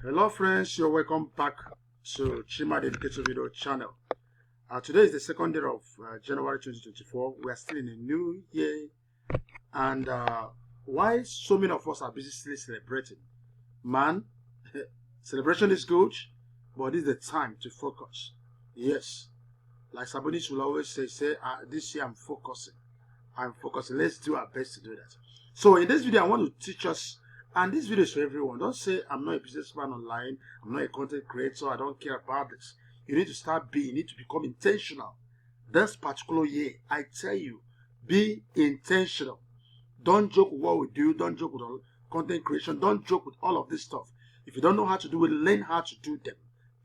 Hello friends, you're welcome back to Chima Dedicated Video channel. Today is the second day of January 2024. We are still in a new year, and why so many of us are busy still celebrating? Man, celebration is good, but this is the time to focus. Yes, like Sabonis will always say this year I'm focusing. Let's do our best to do that. So in this video, I want to teach us, and this video is for everyone. Don't say I'm not a businessman online, I'm not a content creator, I don't care about this. You need to start being, you need to become intentional. This particular year, I tell you, be intentional. Don't joke with what we do, don't joke with content creation, don't joke with all of this stuff. If you don't know how to do it, learn how to do them.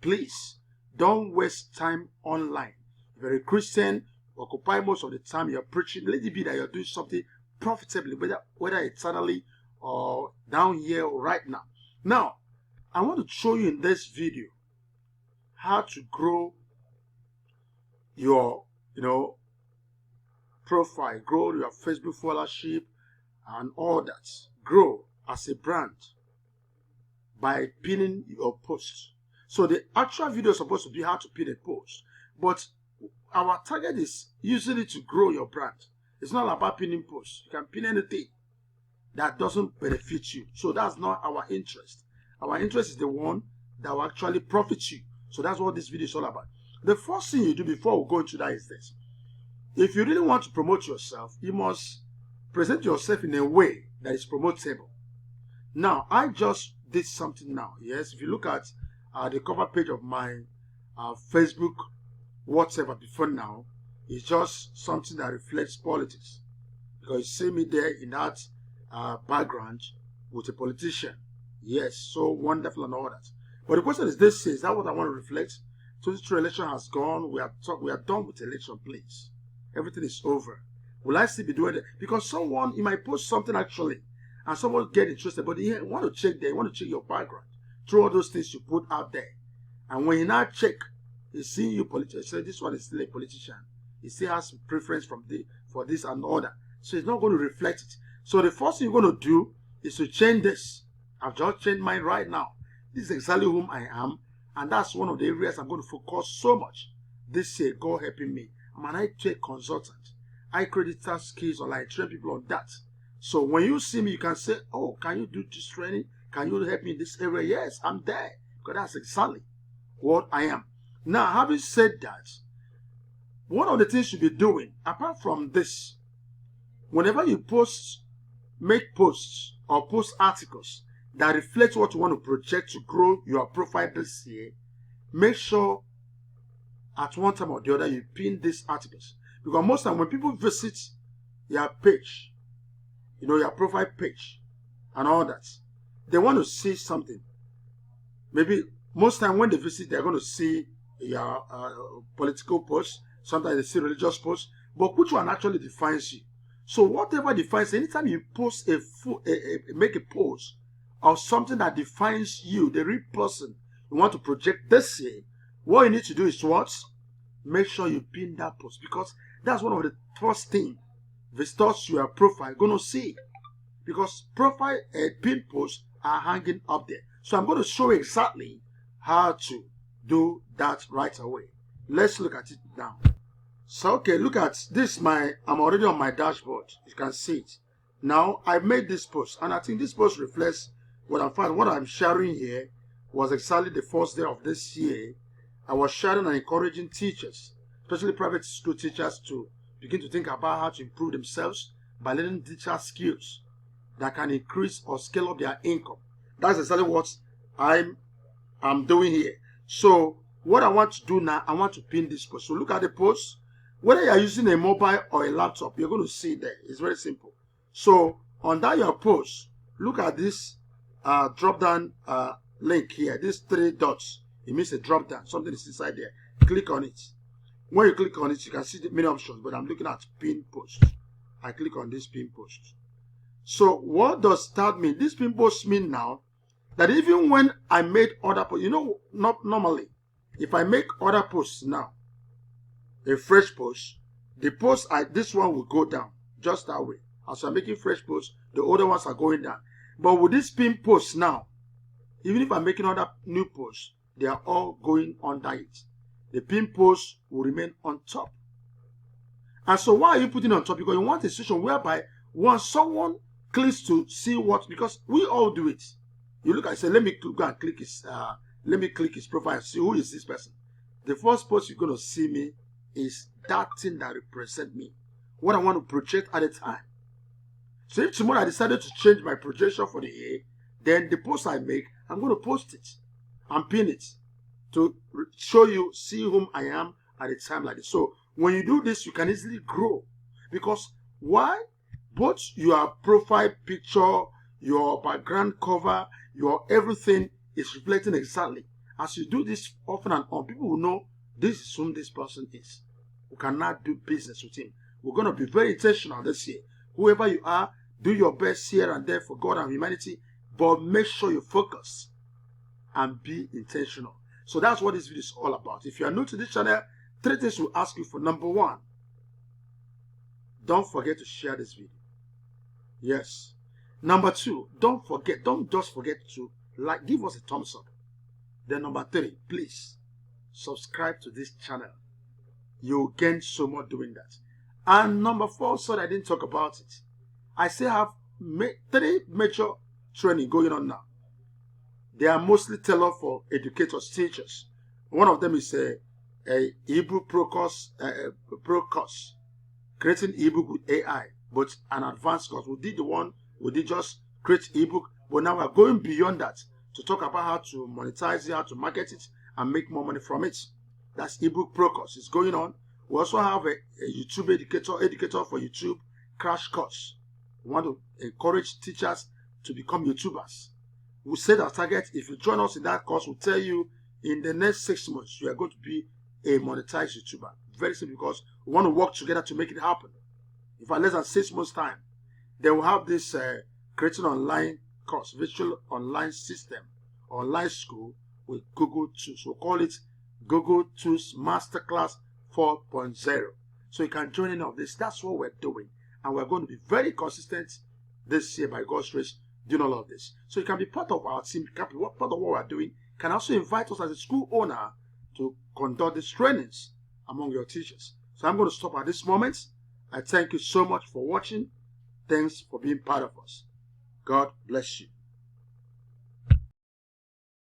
Please, don't waste time online. If you're a Christian, occupy most of the time you're preaching. Let it be that you're doing something profitably, whether eternally or down here or right now. Now, I want to show you in this video how to grow your, profile, grow your Facebook followership and all that. Grow as a brand by pinning your post. So the actual video is supposed to be how to pin a post, but our target is usually to grow your brand. It's not about pinning posts. You can pin anything that doesn't benefit you. So that's not our interest. Our interest is the one that will actually profit you. So that's what this video is all about. The first thing you do before we go into that is this. If you really want to promote yourself, you must present yourself in a way that is promotable. Now, I just did something now. Yes, if you look at the cover page of my Facebook, whatever before now, is just something that reflects politics. Because you see me there in that background with a politician. Yes, so wonderful and all that. But the question is this: is that what I want to reflect? 22 election has gone. We are done with election, please. Everything is over. Will I still be doing it? Because someone, you might post something actually, and someone get interested, but you want to check there, you want to check your background through all those things you put out there. And when you now check, you see you politician, say this one is still a politician. He still has preference for this and all that. So it's not going to reflect it. So the first thing you're going to do is to change this. I've just changed mine right now. This is exactly whom I am. And that's one of the areas I'm going to focus so much this year. God helping me. I'm an IT consultant. I create skills online. I train people on that. So when you see me, you can say, oh, can you do this training? Can you help me in this area? Yes, I'm there. Because that's exactly what I am. Now, having said that, one of the things you'll be doing, apart from this, whenever you make posts or post articles that reflect what you want to project to grow your profile this year, make sure at one time or the other you pin these articles. Because most time when people visit your page, your profile page and all that, they want to see something. Maybe most time when they visit, they're going to see your political posts. Sometimes they see religious posts. But which one actually defines you? So whatever defines, anytime you post make a post of something that defines you, the real person you want to project this year, what you need to do is what? Make sure you pin that post, because that's one of the first things visitors to your profile going to see. Because profile and pin posts are hanging up there. So I'm going to show you exactly how to do that right away. Let's look at it now. So okay, look at this. I'm already on my dashboard. You can see it. Now I made this post, and I think this post reflects what I found. What I'm sharing here was exactly the first day of this year. I was sharing and encouraging teachers, especially private school teachers, to begin to think about how to improve themselves by learning digital skills that can increase or scale up their income. That's exactly what I'm doing here. So what I want to do now, I want to pin this post. So look at the post. Whether you're using a mobile or a laptop, you're going to see it there. It's very simple. So under your post, look at this drop down link here. These 3 dots. It means a drop down. Something is inside there. Click on it. When you click on it, you can see the many options. But I'm looking at pin post. I click on this pin post. So what does that mean? This pin post mean now that even when I made other posts, not normally, if I make other posts now, a fresh post, the post this one will go down just that way. As I'm making fresh posts, the other ones are going down. But with this pin post now, Even if I'm making other new posts, they are all going under it. The pin post will remain on top. And so why are you putting it on top? Because you want a situation whereby once someone clicks to see what, because we all do it. You look at it, say, let me go and click his, let me click his profile and see who is this person. The first post you're going to see me is that thing that represents me, what I want to project at the time. So if tomorrow I decided to change my projection for the year, then the post I make, I'm going to post it and pin it to show you, see whom I am at a time like this. So when you do this, you can easily grow. Because why? Both your profile picture, your background cover, your everything is reflecting exactly. As you do this often and on, people will know this is whom this person is. We cannot do business with him. We're going to be very intentional this year. Whoever you are, do your best here and there for God and humanity, but make sure you focus and be intentional. So that's what this video is all about. If you are new to this channel, 3 things we'll ask you for. Number 1, don't forget to share this video. Yes. Number 2, don't just forget to like, give us a thumbs up. Then number 3, please subscribe to this channel. You'll gain so much doing that. And number 4, so that I didn't talk about it, I still have 3 major training going on now. They are mostly tailored for educators, teachers. One of them is a ebook pro course, creating ebook with AI, but an advanced course. We did just create ebook, but now we're going beyond that to talk about how to monetize it, how to market it, and make more money from it. That's ebook pro course. It's going on. We also have a YouTube educator for YouTube crash course. We want to encourage teachers to become YouTubers. We set our target. If you join us in that course, we'll tell you in the next 6 months, you are going to be a monetized YouTuber. Very simple, because we want to work together to make it happen. In fact, less than 6 months' time, then we'll have this creating online course, virtual online system, online school with Google Tools. We'll call it Google Tools Masterclass 4.0. So you can join in on this. That's what we're doing. And we're going to be very consistent this year by God's grace doing all of this. So you can be part of our team, you can be part of what we're doing. You can also invite us as a school owner to conduct these trainings among your teachers. So I'm going to stop at this moment. I thank you so much for watching. Thanks for being part of us. God bless you.